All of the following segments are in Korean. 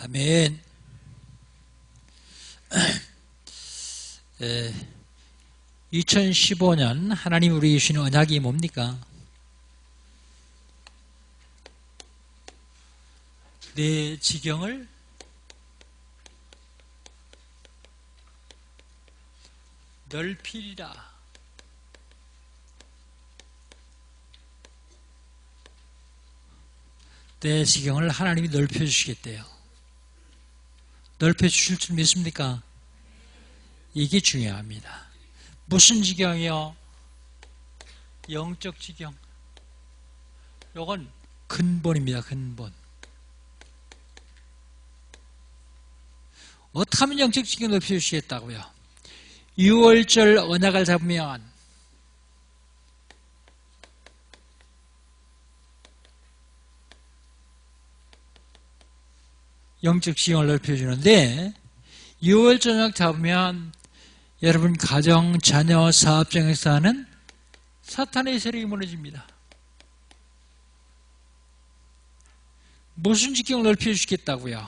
아멘. 2015년 하나님 우리에게 주시는 언약이 뭡니까? 내 지경을 넓히리라. 내 지경을 하나님이 넓혀주시겠대요. 넓혀주실 줄 믿습니까? 이게 중요합니다. 무슨 지경이요? 영적 지경. 이건 근본입니다. 근본. 어떻게 하면 영적 지경 넓혀주시겠다고요? 6월절 언약을 잡으면 영적 지경을 넓혀주는데 6월절 언약 잡으면 여러분 가정, 자녀, 사업장에서 는 사탄의 세력이 무너집니다. 무슨 지경을 넓혀주시겠다고요?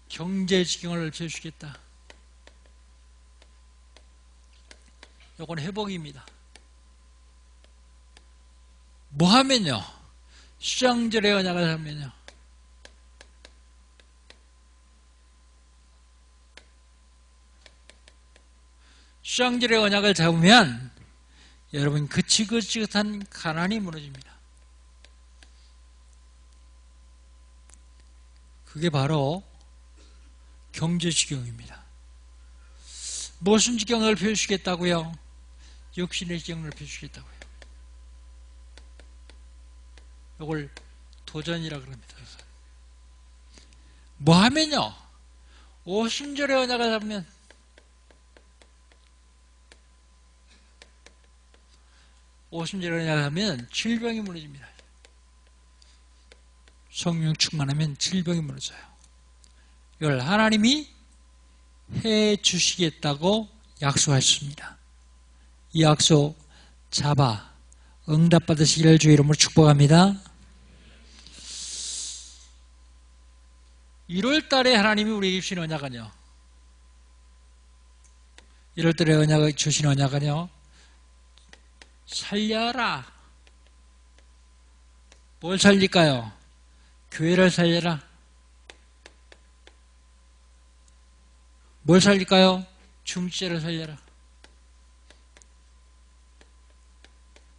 경제 지경을 넓혀주시겠다. 이건 회복입니다. 뭐 하면요? 수장절의 언약을 하면요. 수장절의 언약을 잡으면 여러분 그 지긋지긋한 가난이 무너집니다. 그게 바로 경제지경입니다. 무슨 지경을 넓혀주시겠다고요? 육신의 지경을 넓혀주시겠다고요. 이걸 도전이라고 합니다. 뭐 하면요? 오순절의 언약을 잡으면 오순절의 언약을 하면 질병이 무너집니다. 성령 충만하면 질병이 무너져요. 이걸 하나님이 해 주시겠다고 약속하셨습니다. 이 약속 잡아 응답받으시기를 주의 이름으로 축복합니다. 1월 달에 하나님이 우리에게 주신 언약은요. 1월 달에 언약을 주신 언약은요. 살려라. 뭘 살릴까요? 교회를 살려라. 뭘 살릴까요? 중지제를 살려라.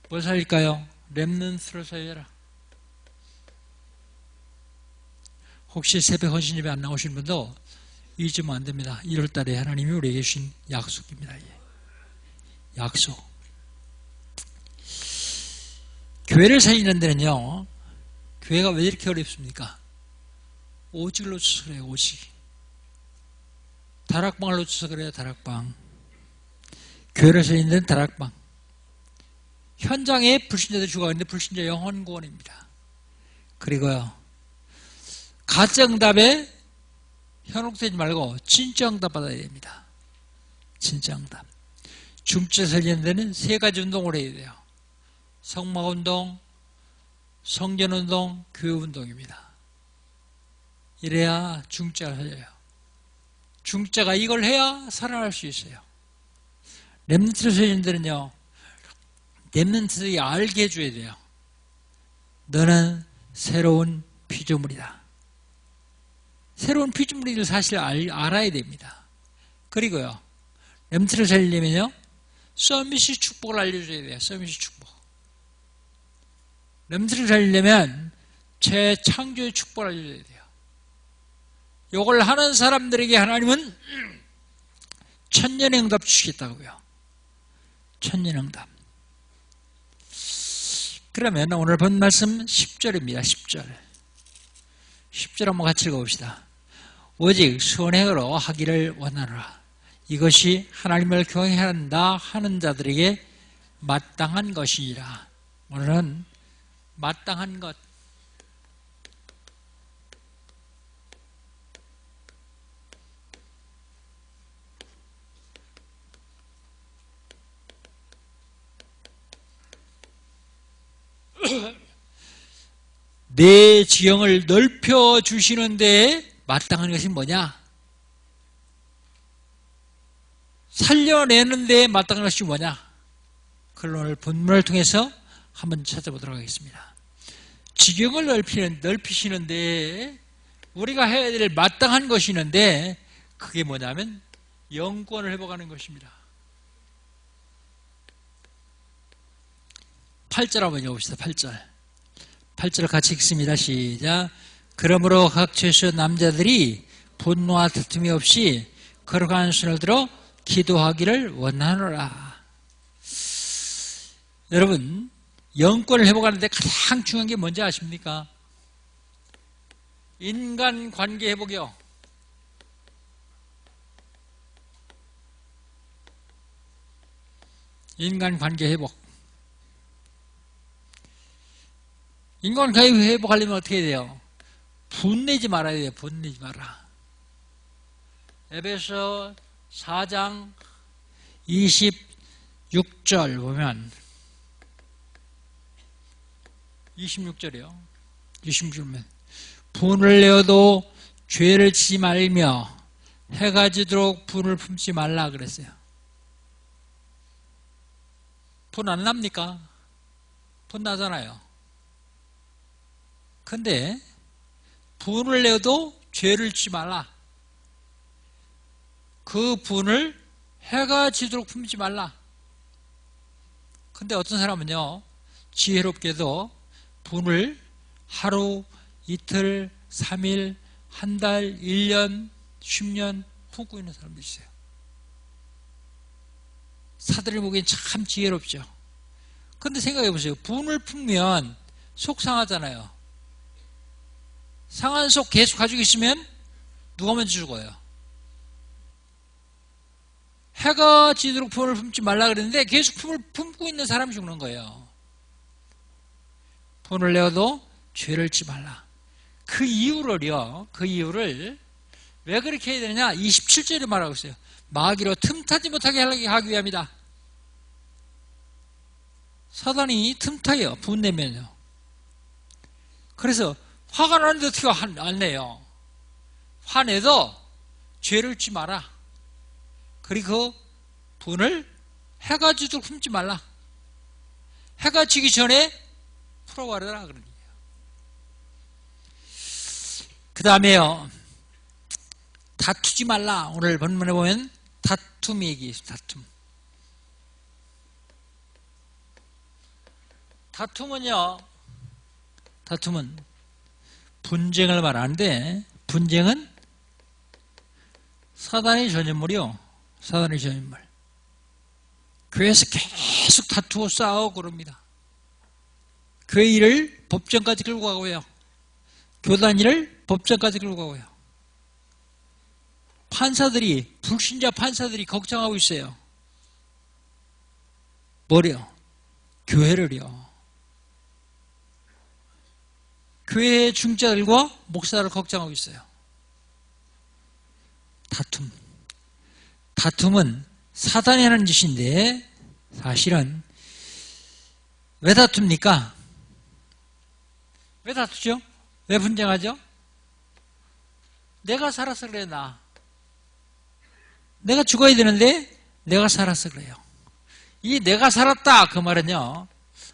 뭘 살릴까요? 렘넌트를 살려라. 혹시 새벽 헌신 예배 안 나오신 분도 잊으면 안 됩니다. 1월 달에 하나님이 우리에게 주신 약속입니다. 약속. 교회를 살리는 데는요, 교회가 왜 이렇게 어렵습니까? 오직을 놓쳐서 그래요, 오직. 다락방을 놓쳐서 그래요, 다락방. 교회를 살리는 데는 다락방. 현장에 불신자들이 죽어가는데 불신자 영혼 구원입니다. 그리고요, 가짜 응답에 현혹되지 말고 진짜 응답 받아야 됩니다. 진짜 응답. 중재 살리는 데는 세 가지 운동을 해야 돼요. 성막운동, 성전운동, 교회운동입니다. 이래야 중자가 살려요. 중자가 이걸 해야 살아날 수 있어요. 렘넌트를 살리는 데는요, 렘넌트들이 알게 해줘야 돼요. 너는 새로운 피조물이다. 새로운 피조물을 사실 알아야 됩니다. 그리고요, 렘넌트를 살리려면요, 서밋의 축복을 알려줘야 돼요. 서밋의 축복. 렘넌트를 살리려면 재창조의 축복을 알려줘야 돼요. 이걸 하는 사람들에게 하나님은 천년의 응답 주시겠다고요. 천년의 응답. 그러면 오늘 본 말씀 10절입니다. 10절. 10절 한번 같이 읽어봅시다. 오직 선행으로 하기를 원하노라. 이것이 하나님을 경외한다 하는 자들에게 마땅한 것이니라. 오늘은 마땅한 것. 내 지형을 넓혀 주시는데 마땅한 것이 뭐냐? 살려내는데 마땅한 것이 뭐냐? 그걸 오늘 본문을 통해서 한번 찾아보도록 하겠습니다. 지경을 넓히시는데 우리가 해야 될 마땅한 것이 있는데 그게 뭐냐면 영권을 회복하는 것입니다. 8절 한번 읽어봅시다. 8절 같이 읽습니다. 시작. 그러므로 각 죄수 남자들이 분노와 다툼이 없이 거룩한 손을 들어 기도하기를 원하노라. 여러분, 영권을 회복하는데 가장 중요한 게 뭔지 아십니까? 인간관계 회복이요. 인간관계 회복. 인간관계 회복하려면 어떻게 해야 돼요? 분내지 말아야 돼요. 분내지 마라. 에베소 4장 26절 보면 26절이요. 26절면 분을 내어도 죄를 지지 말며 해가 지도록 분을 품지 말라 그랬어요. 분 안 납니까? 분 나잖아요. 근데 분을 내어도 죄를 지지 말라. 그 분을 해가 지도록 품지 말라. 근데 어떤 사람은요, 지혜롭게도 분을 하루, 이틀, 3일, 한 달, 1년, 10년 품고 있는 사람도 있어요. 사들을 보기엔 참 지혜롭죠. 근데 생각해 보세요. 분을 품면 속 상하잖아요. 상한 속 계속 가지고 있으면 누가 먼저 죽어요? 해가 지도록 분을 품지 말라 그랬는데 계속 분을 품고 있는 사람이 죽는 거예요. 분을 내어도 죄를 지지 말라. 그 이유를 왜 그렇게 해야 되느냐? 27절에 말하고 있어요. 마귀로 틈타지 못하게 하기 위함이다. 사단이 틈타요. 분 내면요. 그래서 화가 나는데 어떻게 안 내요? 화내도 죄를 짓지 마라. 그리고 분을 해가 지도록 품지 말라. 해가 지기 전에 풀어버려라 그런 얘기예요. 그 다음에요, 다투지 말라. 오늘 본문에 보면 다툼 얘기 있어요. 다툼은 분쟁을 말하는데, 분쟁은 사단의 전염물이요. 사단의 전염물. 교회에서 계속 다투고 싸우고 그럽니다. 교회 일을 법정까지 끌고 가고요. 교단 일을 법정까지 끌고 가고요. 불신자 판사들이 걱정하고 있어요. 뭐래요? 교회를요. 교회의 중자들과 목사를 걱정하고 있어요. 다툼은 사단이 하는 짓인데 사실은 왜 다툽니까? 왜 다투죠? 왜 분쟁하죠? 내가 살아서 그래. 내가 죽어야 되는데 내가 살아서 그래요. 이 내가 살았다 그 말은요,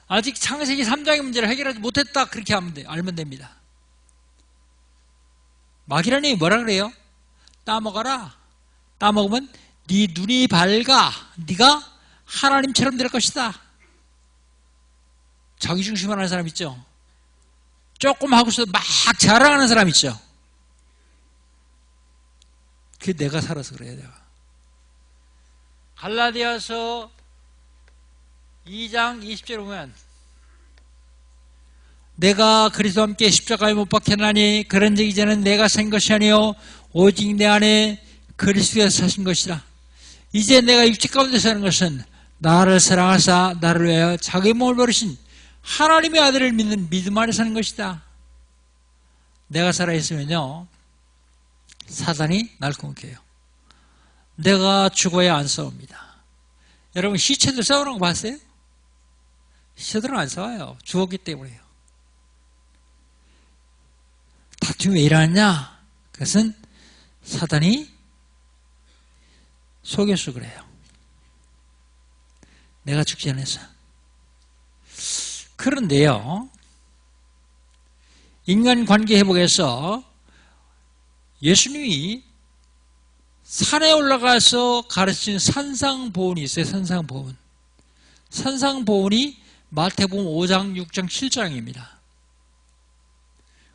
아직 창세기 3장의 문제를 해결하지 못했다 그렇게 알면 됩니다. 마귀라니 뭐라 그래요? 따먹어라. 따먹으면 네 눈이 밝아. 네가 하나님처럼 될 것이다. 자기 중심하는 사람 있죠? 조금 하고서 막 자랑하는 사람 있죠? 그게 내가 살아서 그래요. 내가. 갈라디아서 2장 20절에 보면 내가 그리스도와 함께 십자가에 못 박혔나니 그런즉 이제는 내가 산 것이 아니요 오직 내 안에 그리스도께서 사신 것이라. 이제 내가 육체 가운데 사는 것은 나를 사랑하사 나를 위하여 자기 몸을 버리신 하나님의 아들을 믿는 믿음 안에 사는 것이다. 내가 살아있으면요, 사단이 날 공격해요. 내가 죽어야 안 싸웁니다. 여러분, 시체들 싸우는 거 봤어요? 시체들은 안 싸워요. 죽었기 때문에요. 다툼이 왜 일어났냐? 그것은 사단이 속여서 그래요. 내가 죽지 않아서. 그런데요, 인간관계 회복에서 예수님이 산에 올라가서 가르친 산상보훈이 있어요. 산상보훈. 산상보훈이 마태복음 5장, 6장, 7장입니다.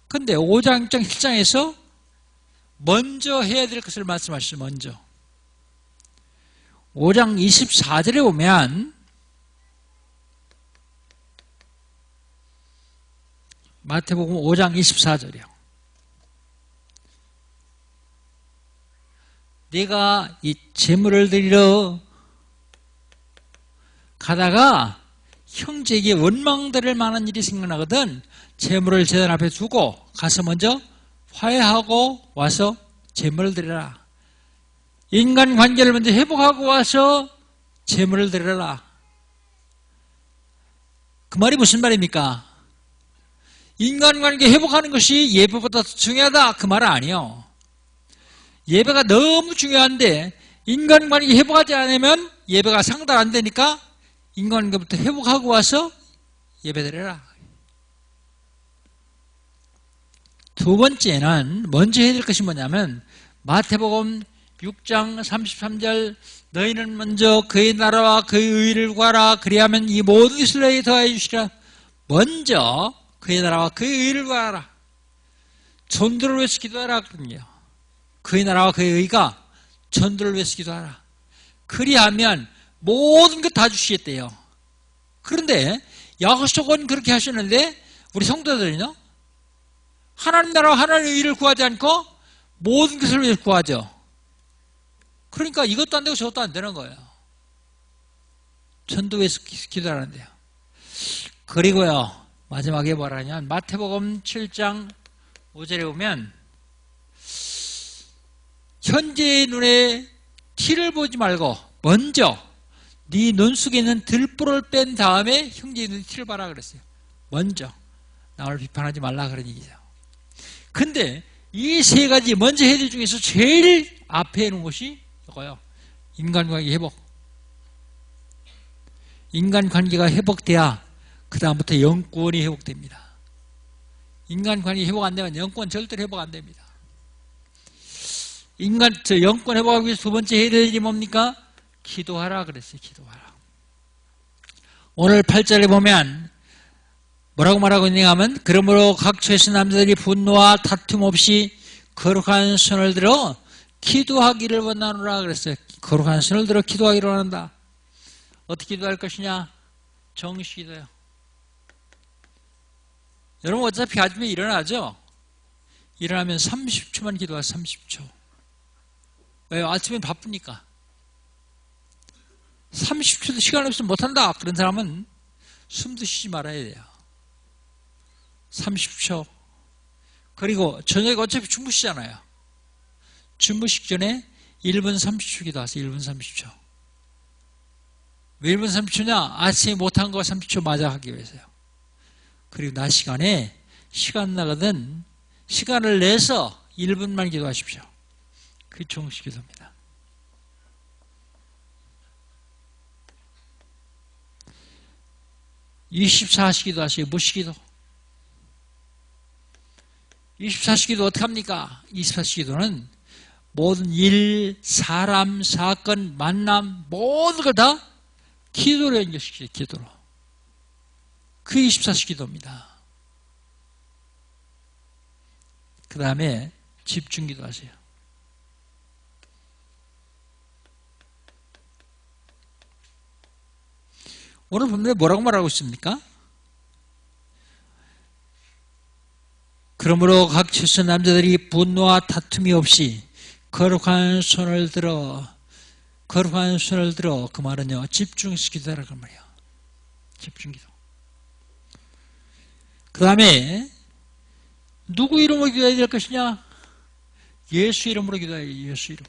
근데 5장, 6장, 7장에서 먼저 해야 될 것을 말씀하시죠. 먼저 5장 24절에 보면 마태복음 5장 24절이요. 네가 이 제물을 드리러 가다가 형제에게 원망들을 만한 일이 생겨나거든 제물을 제단 앞에 두고 가서 먼저 화해하고 와서 제물을 드려라. 인간관계를 먼저 회복하고 와서 제물을 드려라. 그 말이 무슨 말입니까? 인간관계 회복하는 것이 예배보다 더 중요하다 그 말은 아니에요. 예배가 너무 중요한데 인간관계 회복하지 않으면 예배가 상달 안 되니까 인간관계부터 회복하고 와서 예배드려라. 두 번째는 먼저 해야 될 것이 뭐냐면 마태복음 6장 33절 너희는 먼저 그의 나라와 그의 의를 구하라 그리하면 이 모든 것을 너희에게 더하여 주시라. 먼저 그의 나라와 그의 의를 구하라. 전도를 위해서 기도하라 그러거든요. 그의 나라와 그의 의가 전도를 위해서 기도하라. 그리하면 모든 것 다 주시겠대요. 그런데 약속은 그렇게 하셨는데 우리 성도들은요, 하나님 나라와 하나님의 의를 구하지 않고 모든 것을 위해서 구하죠. 그러니까 이것도 안 되고 저것도 안 되는 거예요. 전도 위해서 기도하는데요. 그리고요, 마지막에 뭐라 하냐면 마태복음 7장 5절에 보면 현재의 눈에 티를 보지 말고 먼저 네 눈 속에 있는 들보를 뺀 다음에 형제의 눈에 티를 봐라 그랬어요. 먼저 나를 비판하지 말라 그런 얘기죠. 근데 이 세 가지 먼저 해야 될 중에서 제일 앞에 있는 것이 이거요. 인간관계 회복. 인간관계가 회복돼야 그 다음부터 영권이 회복됩니다. 인간관계 회복 안 되면 영권 절대로 회복 안 됩니다. 영권 회복하기 위해서 두 번째 해야 될 일이 뭡니까? 기도하라 그랬어요. 기도하라. 오늘 8절에 보면 뭐라고 말하고 있느냐 하면 그러므로 각 처에서 남자들이 분노와 다툼 없이 거룩한 손을 들어 기도하기를 원하노라 그랬어요. 거룩한 손을 들어 기도하기를 원한다. 어떻게 기도할 것이냐? 정시 기도요. 여러분 어차피 아침에 일어나죠? 일어나면 30초만 기도하세요. 30초. 왜요? 아침에 바쁘니까. 30초도 시간 없으면 못한다. 그런 사람은 숨도 쉬지 말아야 돼요. 30초. 그리고 저녁에 어차피 주무시잖아요. 주무시기 전에 1분 30초 기도하세요. 1분 30초. 왜 1분 30초냐? 아침에 못한 거 30초 맞아 하기 위해서요. 그리고 낮 시간에 시간 나거든 시간을 내서 1분만 기도하십시오. 그게 정식 기도입니다. (24시) 기도하세요. 무시 기도. 24시 기도 어떻게 합니까? 24시 기도는 모든 일, 사람, 사건, 만남 모든 걸 다 기도로 연결시키죠. 기도로. 그 24시 기도입니다. 그 다음에 집중 기도하세요. 오늘 본문에 뭐라고 말하고 있습니까? 그러므로 각 처소 남자들이 분노와 다툼이 없이 거룩한 손을 들어 그 말은요 집중해서 기도하라고 말이에요. 집중기도. 그 다음에 누구 이름으로 기도해야 될 것이냐? 예수 이름으로 기도해야 돼요. 예수 이름.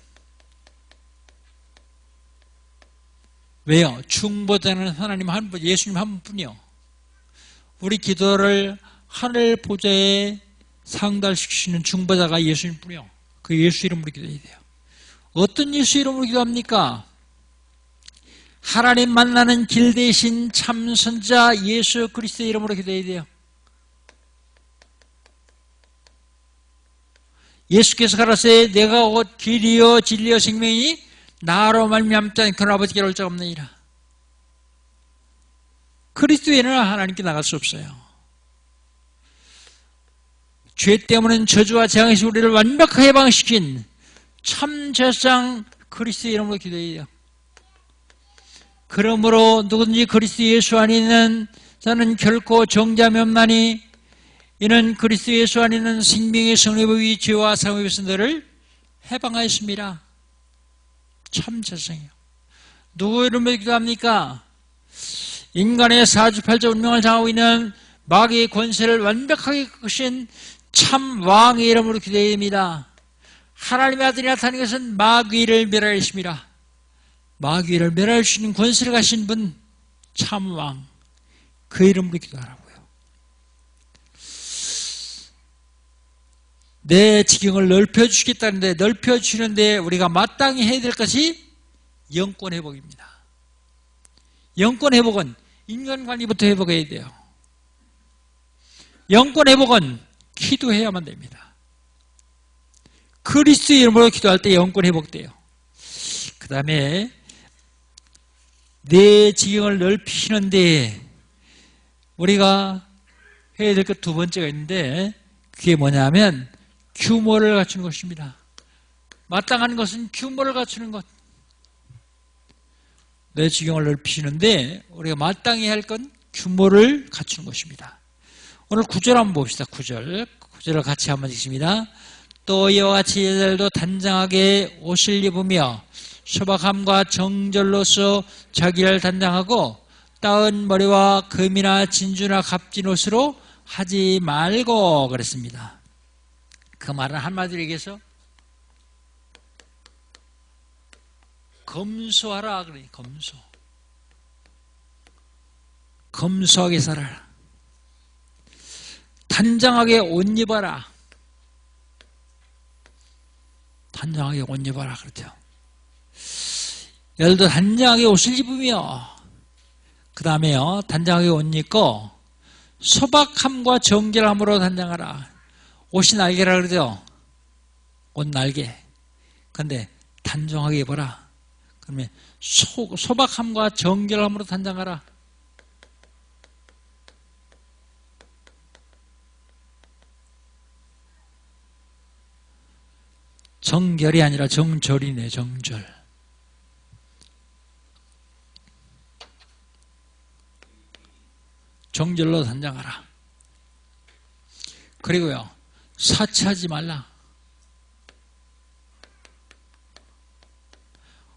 왜요? 중보자는 하나님 한 분, 예수님 한 분뿐이요. 우리 기도를 하늘 보좌에 상달시키시는 중보자가 예수님뿐이요. 그 예수 이름으로 기도해야 돼요. 어떤 예수 이름으로 기도합니까? 하나님 만나는 길 대신 참 선자 예수 그리스도의 이름으로 기도해야 돼요. 예수께서 가라사대 내가 곧 길이요 진리요 생명이 나로 말미암지 않고는 아버지께로 올 자가 없느니라. 그리스도에는 하나님께 나갈 수 없어요. 죄 때문에 저주와 재앙에서 우리를 완벽하게 해방시킨 참 제사장 그리스도의 이름으로 기도해야 돼요. 그러므로 누구든지 그리스도 예수 안에 있는 자는 결코 정죄함이 없나니 이는 그리스도 예수 안에 있는 생명의 성령의 죄와 사함에서 너를 해방하였습니다. 참 제사장이에요. 누구 이름으로 기도합니까? 인간의 사주팔자 운명을 장하고 있는 마귀의 권세를 완벽하게 꺾으신 참 왕의 이름으로 기도해야 됩니다. 하나님의 아들이 나타난 것은 마귀를 멸하였습니다. 마귀를 멸할 수 있는 권세를 가신 분, 참 왕. 그 이름으로 기도하라고요. 내 지경을 넓혀주시겠다는데 넓혀주시는데 우리가 마땅히 해야 될 것이 영권 회복입니다. 영권 회복은 인간관리부터 회복해야 돼요. 영권 회복은 기도해야만 됩니다. 그리스도의 이름으로 기도할 때 영권 회복돼요. 그 다음에 내 지경을 넓히시는데 우리가 해야 될 것 두 번째가 있는데 그게 뭐냐면 규모를 갖추는 것입니다. 마땅한 것은 규모를 갖추는 것. 내 지경을 넓히시는데 우리가 마땅히 할 건 규모를 갖추는 것입니다. 오늘 9절 한번 봅시다. 9절을 같이 한번 읽습니다. 또 이와 같이 여자들도 단장하게 옷을 입으며 소박함과 정절로서 자기를 단장하고 따은 머리와 금이나 진주나 값진 옷으로 하지 말고 그랬습니다. 그 말은 한마디로 얘기해서 검소하라 그러니 검소하게 살아라. 단장하게 옷 입어라. 단장하게 옷 입어라 그렇죠. 여자도 단장하게 옷을 입으며 그 다음에요 단장하게 옷 입고 소박함과 정결함으로 단장하라. 옷이 날개라 그러죠. 옷 날개. 근데 단정하게 입어라. 그러면 소박함과 정결함으로 단장하라. 정결이 아니라 정절이네. 정절. 정절로 단장하라. 그리고요 사치하지 말라.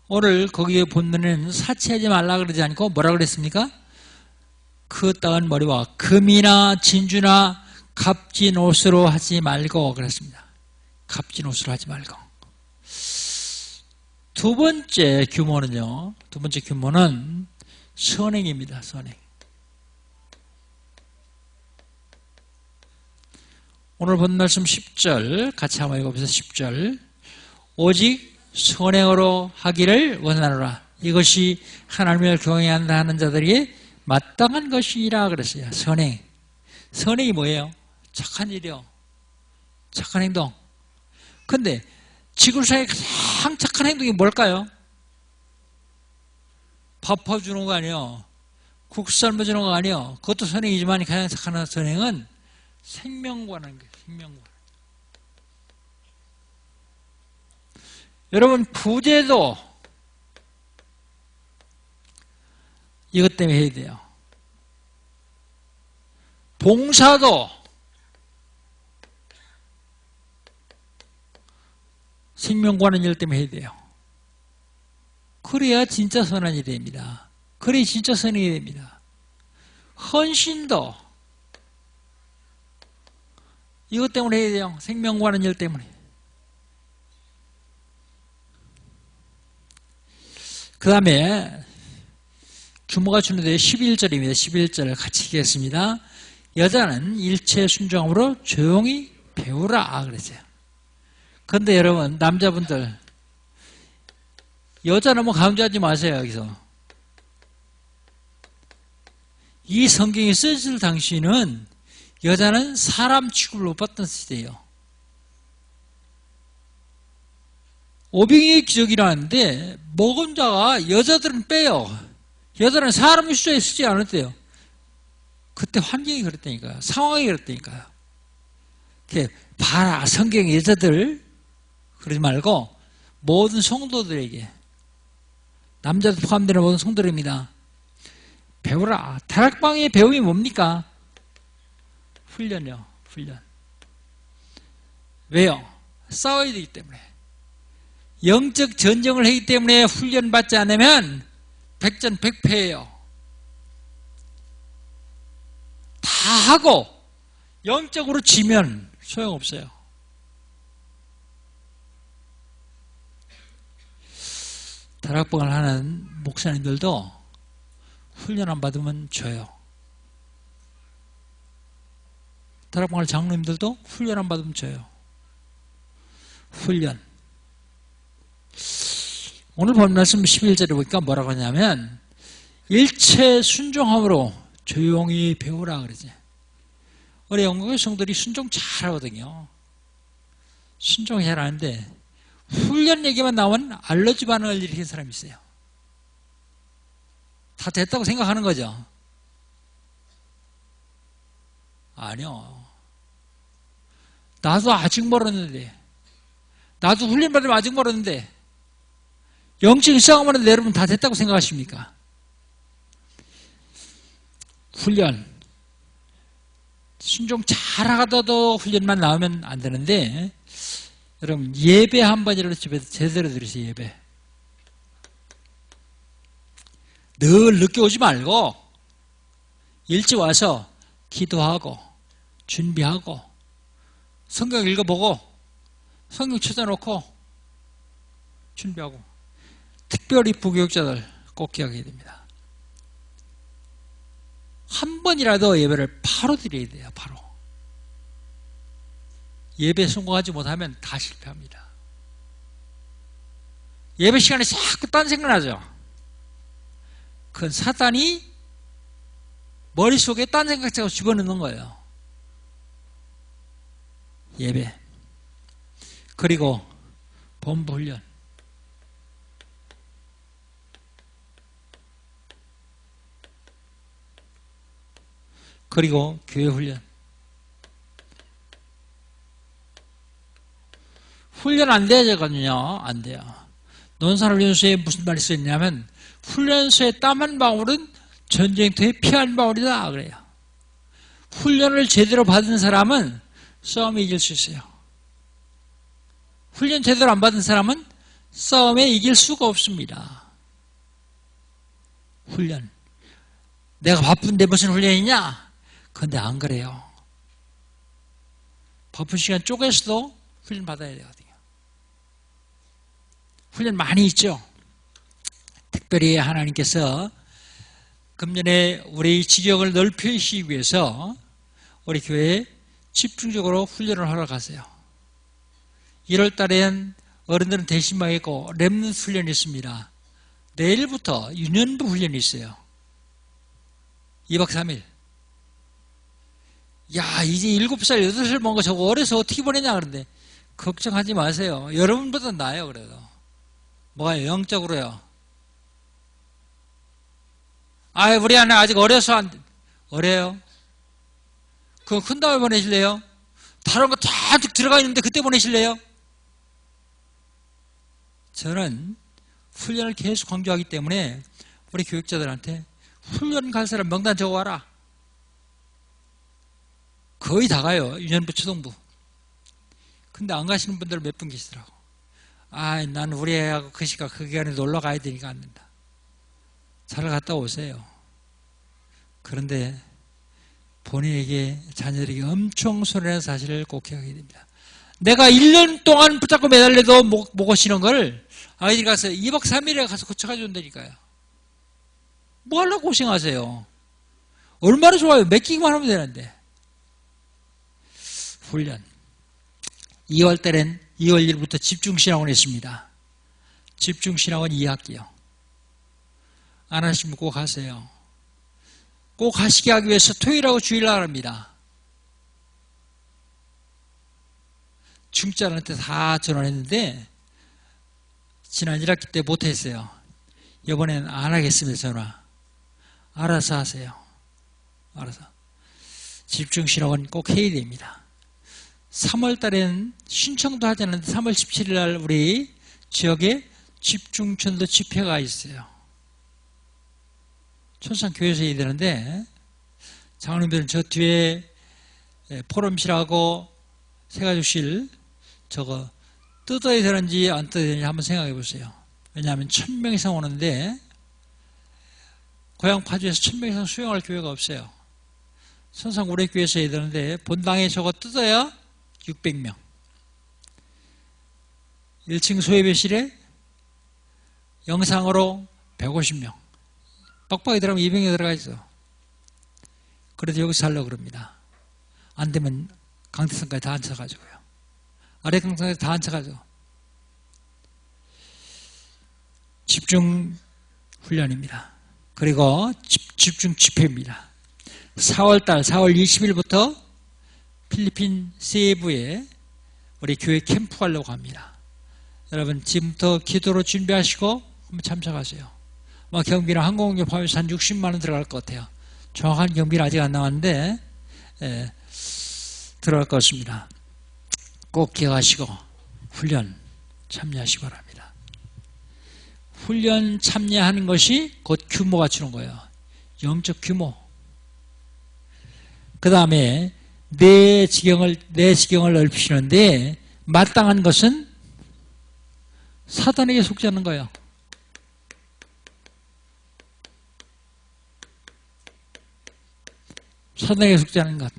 오늘 거기에 본문에는 사치하지 말라 그러지 않고 뭐라 그랬습니까? 그 따은 머리와 금이나 진주나 값진 옷으로 하지 말고 그랬습니다. 값진 옷으로 하지 말고. 두 번째 규모는요. 두 번째 규모는 선행입니다. 선행. 오늘 본 말씀 10절 같이 한번 읽어보세요. 10절 오직 선행으로 하기를 원하노라. 이것이 하나님을 경외한다 하는 자들에게 마땅한 것이라 그랬어요. 선행. 선행이 뭐예요? 착한 일이요. 착한 행동. 근데 지구상에 가장 착한 행동이 뭘까요? 밥 퍼주는 거 아니에요. 국 삶아주는 거 아니에요. 그것도 선행이지만 가장 착한 선행은 생명과는 거예요. 생명과. 여러분 부재도 이것 때문에 해야 돼요. 봉사도 생명과는 일 때문에 해야 돼요. 그래야 진짜 선한 일이 됩니다. 그래야 진짜 선행이 됩니다. 헌신도 이것 때문에 해야 돼요. 생명과는 일 때문에. 그 다음에 규모가 주는데 11절입니다. 11절을 같이 읽겠습니다. 여자는 일체 순종함으로 조용히 배우라 그랬어요. 근데 여러분, 남자분들, 여자 너무 강조하지 마세요, 여기서. 이 성경이 쓰여질 당시는 여자는 사람 취급을 못 받던 시대예요. 오병이의 기적이라는데 먹은 자가 여자들은 빼요. 여자는 사람 수저에 쓰지 않았대요. 그때 환경이 그랬다니까요. 상황이 그랬다니까요. 봐라, 성경의 여자들 그러지 말고 모든 성도들에게, 남자도 포함되는 모든 성도들입니다. 배우라. 다락방의 배움이 뭡니까? 훈련이요. 훈련. 왜요? 싸워야 되기 때문에. 영적 전쟁을 하기 때문에 훈련받지 않으면 백전백패예요. 다 하고 영적으로 지면 소용없어요. 다락방을 하는 목사님들도 훈련 안 받으면 져요. 다락방을 장로님들도 훈련 안 받으면 져요. 훈련. 오늘 본 말씀 11절에 보니까 뭐라고 하냐면 일체 순종함으로 조용히 배우라 그러지. 우리 영국의 성도들이 순종 잘하거든요. 순종 잘하는데 훈련 얘기만 나오면 알러지 반응을 일으키는 사람이 있어요. 다 됐다고 생각하는 거죠. 아니요. 나도 아직 멀었는데, 나도 훈련 받으면 아직 멀었는데, 영적인 싸움을 하는데 여러분 다 됐다고 생각하십니까? 훈련. 순종 잘하다도 훈련만 나오면 안 되는데, 여러분 예배 한 번이라도 집에서 제대로 드리세요. 예배. 늘 늦게 오지 말고 일찍 와서 기도하고 준비하고 성경 읽어보고 성경 찾아놓고 준비하고, 특별히 부교육자들 꼭 기억해야 됩니다. 한 번이라도 예배를 바로 드려야 돼요. 바로. 예배 성공하지 못하면 다 실패합니다. 예배 시간에 자꾸 딴 생각나죠. 그건 사단이 머릿속에 딴 생각 자꾸 집어넣는 거예요. 예배. 그리고 본부 훈련. 그리고 교회 훈련. 훈련 안 되거든요. 안 돼요. 논산훈련소에 무슨 말이 쓰였냐면 훈련소에 땀 한 방울은 전쟁터에 피 한 방울이다 그래요. 훈련을 제대로 받은 사람은 싸움에 이길 수 있어요. 훈련 제대로 안 받은 사람은 싸움에 이길 수가 없습니다. 훈련. 내가 바쁜데 무슨 훈련이냐? 근데 안 그래요. 바쁜 시간 쪼개서도 훈련 받아야 되거든요. 훈련 많이 있죠. 특별히 하나님께서 금년에 우리 지경을 넓히시기 위해서 우리 교회에 집중적으로 훈련을 하러 가세요. 1월 달엔 어른들은 대신만 있고 렘넌트 훈련이 있습니다. 내일부터 유년부 훈련이 있어요. 2박 3일. 야, 이제 7살, 8살 먹은 거 저거 어려서 어떻게 보내냐 그러는데 걱정하지 마세요. 여러분보다 나아요. 그래도. 뭐가 영적으로요. 아, 우리 아내 아직 어려서 안 돼. 어려요? 그거 큰 다음에 보내실래요? 다른 거 다 들어가 있는데 그때 보내실래요? 저는 훈련을 계속 강조하기 때문에 우리 교육자들한테 훈련 갈 사람 명단 적어와라. 거의 다 가요. 유년부, 초등부. 근데 안 가시는 분들 몇 분 계시더라고. 아, 난 우리 애하고 그 시간 그 기간에 놀러 가야 되니까 안 된다. 잘 갔다 오세요. 그런데 본인에게, 자녀들에게 엄청 손해라는 사실을 꼭 기억해야 됩니다. 내가 1년 동안 붙잡고 매달려도 못 오시는 걸 아이들이 가서 2박 3일에 가서 고쳐가 준다니까요. 뭐 하려고 고생하세요? 얼마나 좋아요. 맡기기만 하면 되는데. 훈련. 2월 달엔 2월 1일부터 집중신학원 했습니다. 집중신학원 2학기요. 안 하시면 꼭 하세요. 꼭 하시게 하기 위해서 토요일하고 주일날 합니다. 중짜한테 다 전화했는데 지난 1학기 때 못했어요. 이번에는 안 하겠습니다. 전화. 알아서 하세요. 알아서. 집중신학원 꼭 해야 됩니다. 3월 달에는 신청도 하지 않았는데 3월 17일 날 우리 지역에 집중천도 집회가 있어요. 천상 교회에서 해야 되는데 장로님들은 저 뒤에 포럼실하고 세가족실 저거 뜯어야 되는지 안 뜯어야 되는지 한번 생각해 보세요. 왜냐하면 1000명 이상 오는데 고향 파주에서 1000명 이상 수용할 교회가 없어요. 선상 우리 교회에서 해야 되는데 본당에 저거 뜯어야 600명. 1층 소예배실에 영상으로 150명. 빡빡이 들어가면 200명 들어가 있어. 그래도 여기서 하려고 그럽니다. 안 되면 강대상까지 다 앉혀가지고요. 아래 강대상까지 다 앉혀가지고. 집중 훈련입니다. 그리고 집중 집회입니다. 4월달 4월 20일부터 필리핀 세부에 우리 교회 캠프 가려고 합니다. 여러분 지금부터 기도로 준비하시고 한번 참석하세요. 경비랑 항공료 포함해서 한 60만 원 들어갈 것 같아요. 정확한 경비는 아직 안 나왔는데 들어갈 것 같습니다. 꼭 기억하시고 훈련 참여하시기 바랍니다. 훈련 참여하는 것이 곧 규모가 주는 거예요. 영적 규모. 그 다음에 내 지경을 넓히시는데 마땅한 것은 사단에게 속지 않는 거예요. 사단에게 속지 않는 것.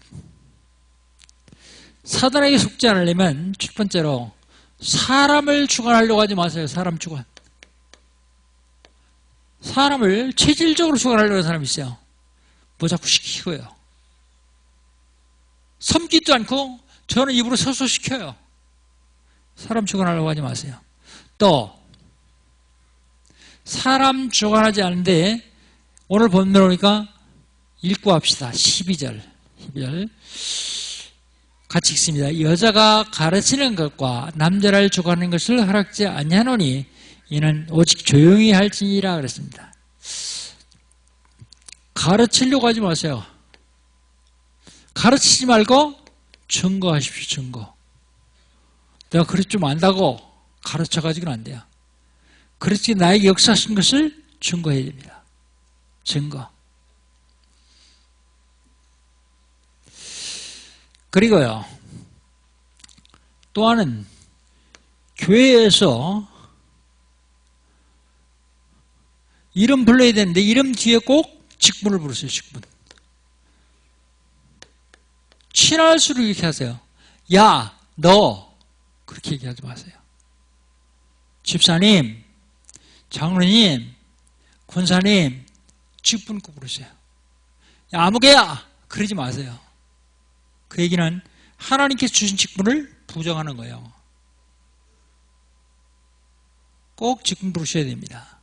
사단에게 속지 않으려면 첫 번째로 사람을 주관하려고 하지 마세요. 사람 주관. 사람을 체질적으로 주관하려고 하는 사람이 있어요. 뭐 자꾸 시키고요. 섬기지도 않고 저는 입으로 서서 시켜요. 사람 주관하려고 하지 마세요. 또 사람 주관하지 않는데 오늘 본문 보니까 읽고 합시다. 12절 같이 읽습니다. 여자가 가르치는 것과 남자를 주관하는 것을 허락지 아니하노니 이는 오직 조용히 할지니라 그랬습니다. 가르치려고 하지 마세요. 가르치지 말고 증거하십시오. 증거. 내가 그릇 좀 안다고 가르쳐가지고는 안 돼요. 그릇이 나에게 역사하신 것을 증거해야 됩니다. 증거. 그리고요, 또 하나는 교회에서 이름 불러야 되는데 이름 뒤에 꼭 직분을 부르세요. 직분. 친할수록 이렇게 하세요. 야, 너 그렇게 얘기하지 마세요. 집사님, 장로님, 권사님 직분 꼭 부르세요. 야, 아무개야 그러지 마세요. 그 얘기는 하나님께서 주신 직분을 부정하는 거예요. 꼭 직분 부르셔야 됩니다.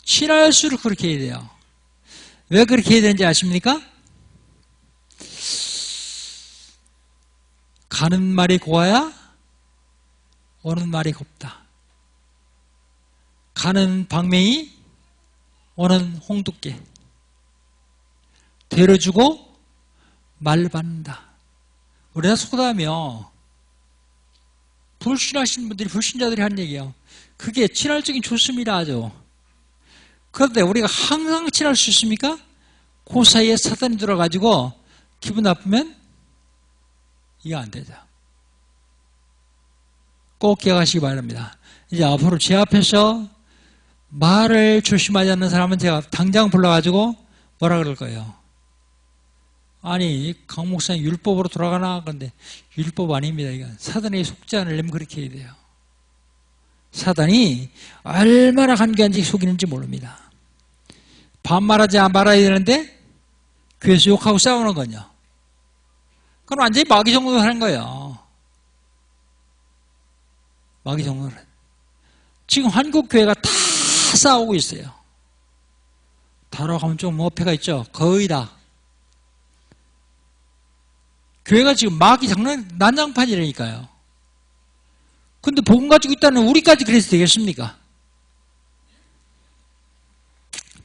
친할수록 그렇게 해야 돼요. 왜 그렇게 해야 되는지 아십니까? 가는 말이 고와야 오는 말이 곱다. 가는 방맹이 오는 홍두깨. 되려주고 말 받는다. 우리가 속담이요, 불신하시는 분들이, 불신자들이 하는 얘기예요. 그게 친할적인 좋습니다. 아주. 그런데 우리가 항상 친할 수 있습니까? 그 사이에 사단이 들어가지고 기분 나쁘면 이해 안 되죠. 꼭 기억하시기 바랍니다. 이제 앞으로 제 앞에서 말을 조심하지 않는 사람은 제가 당장 불러가지고 뭐라 그럴 거예요. 아니, 강 목사님 율법으로 돌아가나? 근데 율법 아닙니다. 이건 사단에 속지 않으려면 그렇게 해야 돼요. 사단이 얼마나 간교한지 속이는지 모릅니다. 반말하지 말아야 되는데 교회에서 욕하고 싸우는 거냐. 그럼 완전히 마귀 정도 하는 거예요. 마귀 종로는. 지금 한국교회가 다 싸우고 있어요. 다라고 하면 좀 어폐가 있죠. 거의 다. 교회가 지금 마귀 장난, 난장판이라니까요. 근데 복음 가지고 있다는 우리까지 그래서 되겠습니까?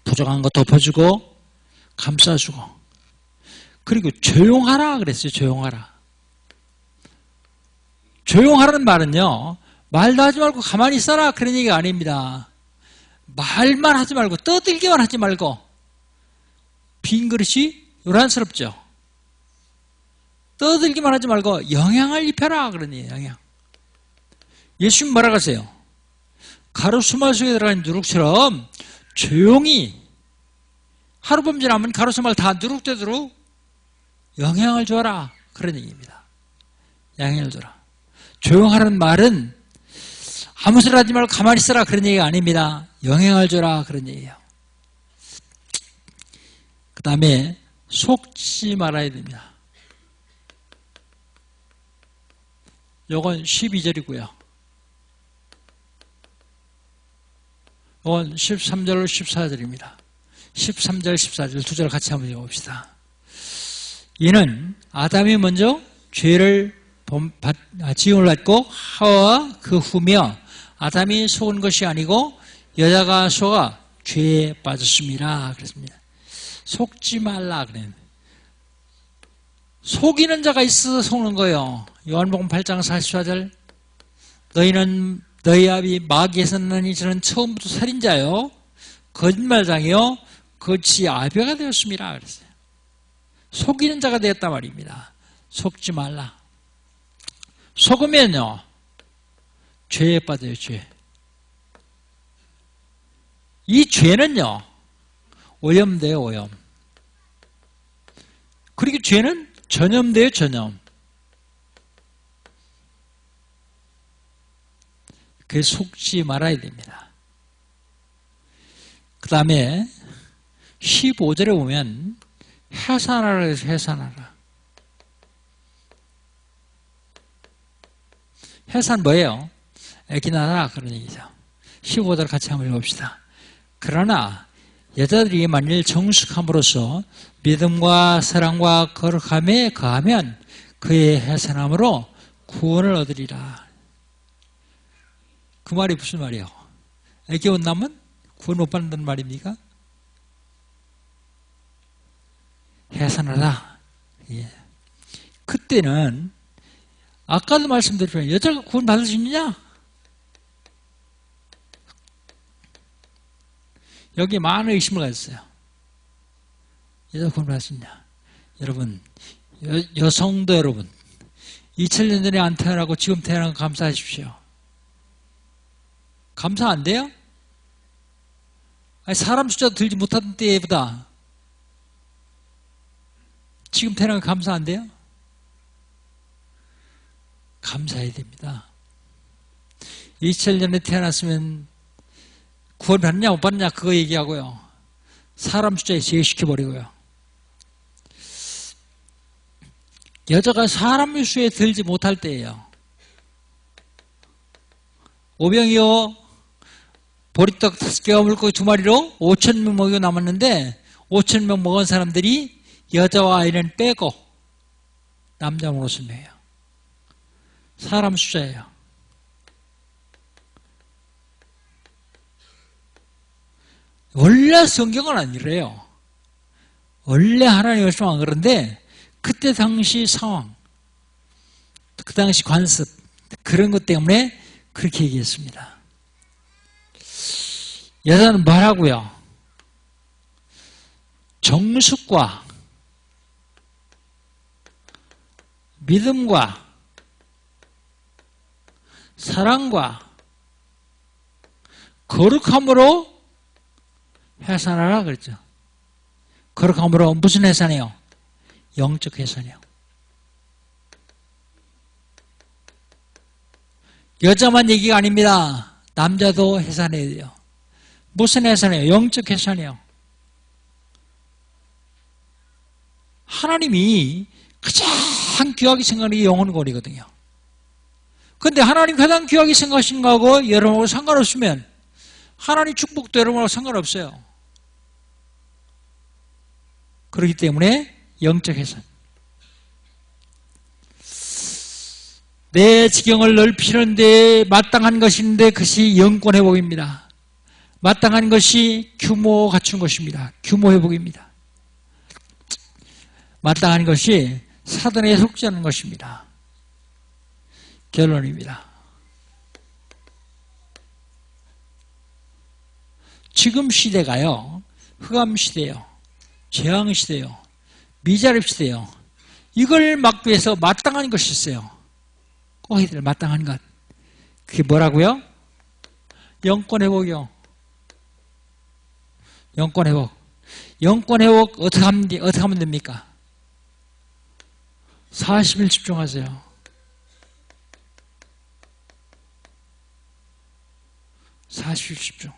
부족한 거 덮어주고, 감싸주고. 그리고 조용하라 그랬어요. 조용하라. 조용하라는 말은요, 말도 하지 말고 가만히 있어라 그런 얘기가 아닙니다. 말만 하지 말고 떠들기만 하지 말고 빈 그릇이 요란스럽죠. 떠들기만 하지 말고 영향을 입혀라 그런 얘기예요. 영향. 예수님 뭐라고 하세요? 가로수말 속에 들어가는 누룩처럼 조용히 하룻밤 지나면 가로수말 다 누룩되도록 영향을 줘라 그런 얘기입니다. 영향을 줘라. 조용하라는 말은 아무 소리 하지 말고 가만히 있어라 그런 얘기가 아닙니다. 영향을 줘라 그런 얘기예요. 그 다음에 속지 말아야 됩니다. 요건 12절이고요. 요건 13절 14절입니다. 13절 14절 두 절 같이 한번 읽어봅시다. 이는 아담이 먼저 죄를 지음을 받고 하와와 그 후며 아담이 속은 것이 아니고 여자가 속아 죄에 빠졌습니다. 그랬습니다. 속지 말라 그래요. 속이는 자가 있어서 속는 거예요. 요한복음 8장 44절 너희는 너희 아비 마귀에서 나니 저는 처음부터 살인자요 거짓말장이요 거치 아비가 되었습니다. 그랬어요. 속이는 자가 되었단 말입니다. 속지 말라. 속으면요 죄에 빠져요. 죄. 이 죄는요 오염돼요. 오염. 그리고 죄는 전염돼요. 전염. 그래서 속지 말아야 됩니다. 그 다음에 15절에 보면 해산하라 해서 해산하라. 해산 뭐예요? 애기나라 그런 얘기죠. 15절 같이 한번 읽어봅시다. 그러나 여자들이 만일 정숙함으로써 믿음과 사랑과 거룩함에 거하면 그의 해산함으로 구원을 얻으리라. 그 말이 무슨 말이에요? 애기 온남은 구원 못 받는다는 말입니까? 해산하라. 예. 그때는 아까도 말씀드렸지만 여자가 구원 받을 수 있느냐? 여기에 많은 의심을 가졌어요. 여자가 구원 받을 수 있냐? 여러분, 여성도 여러분 2000년 전에 안 태어나고 지금 태어난 거 감사하십시오. 감사 안 돼요? 아니, 사람 숫자도 들지 못하던 때보다 지금 태어난 거 감사 안 돼요? 감사해야 됩니다. 2000년에 태어났으면 구원 받느냐 못 받느냐 그거 얘기하고요. 사람 숫자에 제외시켜버리고요. 여자가 사람 수에 들지 못할 때예요. 오병이어 보리떡 5개와 물고기 2마리로 5,000명 먹이고 남았는데 5,000명 먹은 사람들이 여자와 아이는 빼고 남자 50명이에요. 사람 숫자예요. 원래 성경은 안 이래요. 원래 하나님 말씀 안 그런데 그때 당시 상황, 그 당시 관습 그런 것 때문에 그렇게 얘기했습니다. 여자는 뭐라고요? 정숙과 믿음과 사랑과 거룩함으로 해산하라 그랬죠. 거룩함으로 무슨 해산이요? 영적 해산이요. 여자만 얘기가 아닙니다. 남자도 해산해야 돼요. 무슨 해산이요? 영적 해산이요. 하나님이 가장 귀하게 생각하는 게 영혼권이거든요. 근데 하나님 가장 귀하게 생각하시는 거하고 여러분하고 상관없으면 하나님 축복도 여러분하고 상관없어요. 그렇기 때문에 영적 해선. 내 지경을 넓히는 데 마땅한 것인데 그것이 영권 회복입니다. 마땅한 것이 규모 갖춘 것입니다. 규모 회복입니다. 마땅한 것이 사단에 속지 않는 것입니다. 결론입니다. 지금 시대가요, 흑암 시대요, 재앙 시대요, 미자립 시대요. 이걸 막기 위해서 마땅한 것이 있어요. 꼭 해야 될 마땅한 것. 그게 뭐라고요? 영권 회복이요. 영권 회복. 영권 회복 어떻게 하면 됩니까? 40일 집중하세요. 40일 집중.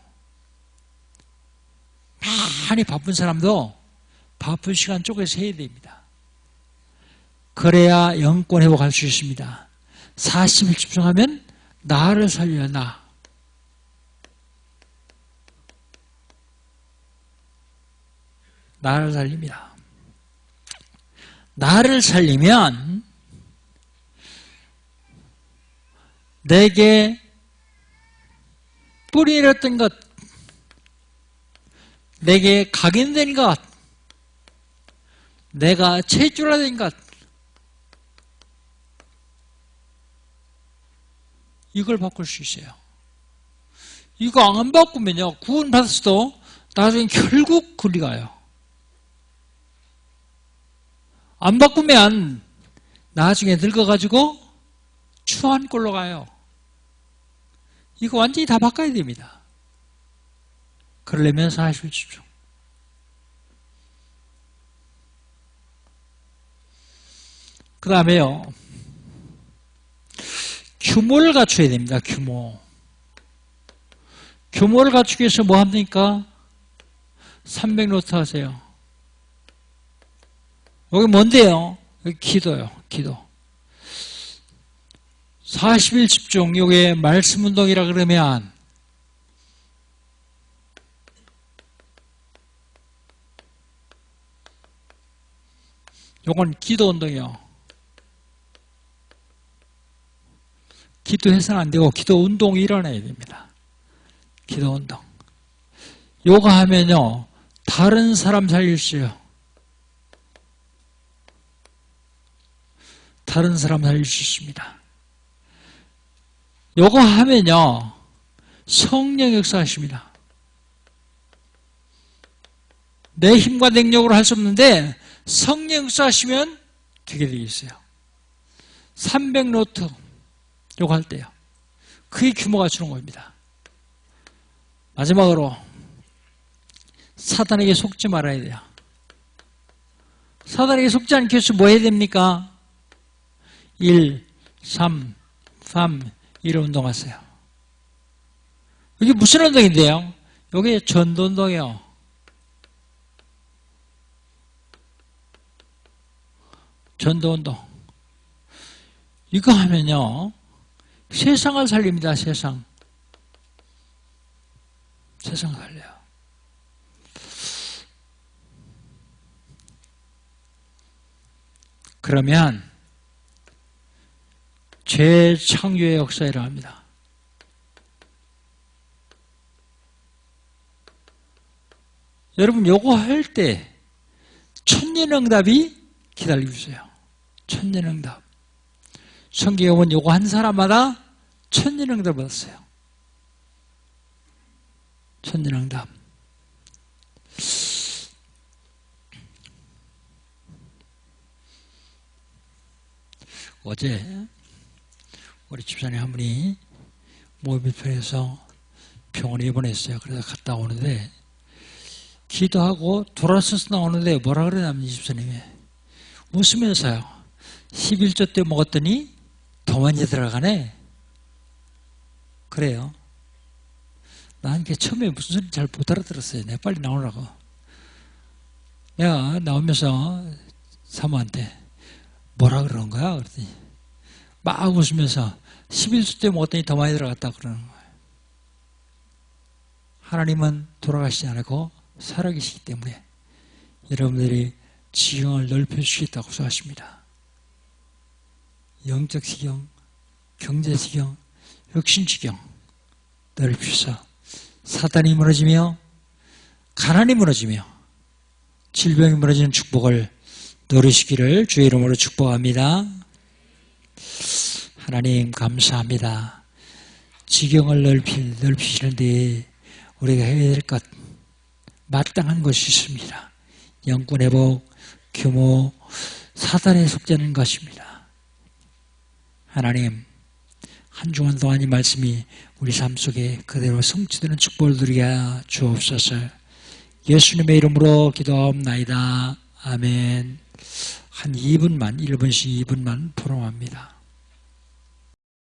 많이 바쁜 사람도 바쁜 시간 쪼개서 해야 됩니다. 그래야 영권 회복할 수 있습니다. 40일 집중하면 나를 살려 나. 나를 살립니다. 나를 살리면 내게 뿌리 내렸던 것, 내게 각인된 것, 내가 체질화된 것, 이걸 바꿀 수 있어요. 이거 안 바꾸면요, 구원 받았어도 나중에 결국 그리 가요. 안 바꾸면 나중에 늙어가지고 추한 꼴로 가요. 이거 완전히 다 바꿔야 됩니다. 그러려면 40일 집중. 그 다음에요, 규모를 갖춰야 됩니다. 규모. 규모를 갖추기 위해서 뭐 합니까? 300노트 하세요. 여기 뭔데요? 여기 기도요. 기도. 40일 집중, 요게 말씀 운동이라 그러면 요건 기도 운동이요. 기도해서는 안 되고 기도 운동이 일어나야 됩니다. 기도 운동. 요거 하면요, 다른 사람 살릴 수 있어요. 다른 사람 살릴 수 있습니다. 요거 하면요, 성령 역사하십니다. 내 힘과 능력으로 할 수 없는데 성령 역사하시면 되게 되어 있어요. 300노트 요거 할 때요. 그게 규모가 주는 겁니다. 마지막으로 사단에게 속지 말아야 돼요. 사단에게 속지 않기 위해서 뭐 해야 됩니까? 1, 3, 1 운동하세요. 이게 무슨 운동인데요? 이게 전도운동이요. 전도운동. 이거 하면요, 세상을 살립니다. 세상. 세상을 살려요. 그러면 재창조의 역사에 일어납니다. 여러분, 요거 할 때 천년응답이 기다리고 있어요. 천년응답. 성경에 보면 요거 한 사람마다 천년응답 받았어요. 천년응답. 어제 우리 집사님 한 분이 몸이 편해서 병원에 입원했어요. 그래서 갔다 오는데 기도하고 돌아서서 나오는데 뭐라 그러냐면 이 집사님이 웃으면서요, 11조 때 먹었더니 더 많이 들어가네. 그래요. 난 처음에 무슨 소리인지 잘 못 알아들었어요. 내가 빨리 나오라고. 내가 나오면서 사모한테 뭐라 그러는 거야? 그랬더니 막 웃으면서 11수 때 먹었더니 더 많이 들어갔다 그러는 거예요. 하나님은 돌아가시지 않고 살아계시기 때문에 여러분들이 지경을 넓혀주시겠다고 소하십니다. 영적 지경, 경제 지경, 육신 지경 넓히셔서 사단이 무너지며 가난이 무너지며 질병이 무너지는 축복을 누리시기를 주의 이름으로 축복합니다. 하나님 감사합니다. 지경을 넓히시는데 우리가 해야 될 것 마땅한 것이 있습니다. 영권 회복, 규모, 사단에 속지 않은 것입니다. 하나님 한 주간 동안 이 말씀이 우리 삶 속에 그대로 성취되는 축복을 누리게 주옵소서. 예수님의 이름으로 기도하옵나이다. 아멘. 한 2분만, 1분씩 2분만 포럼합니다.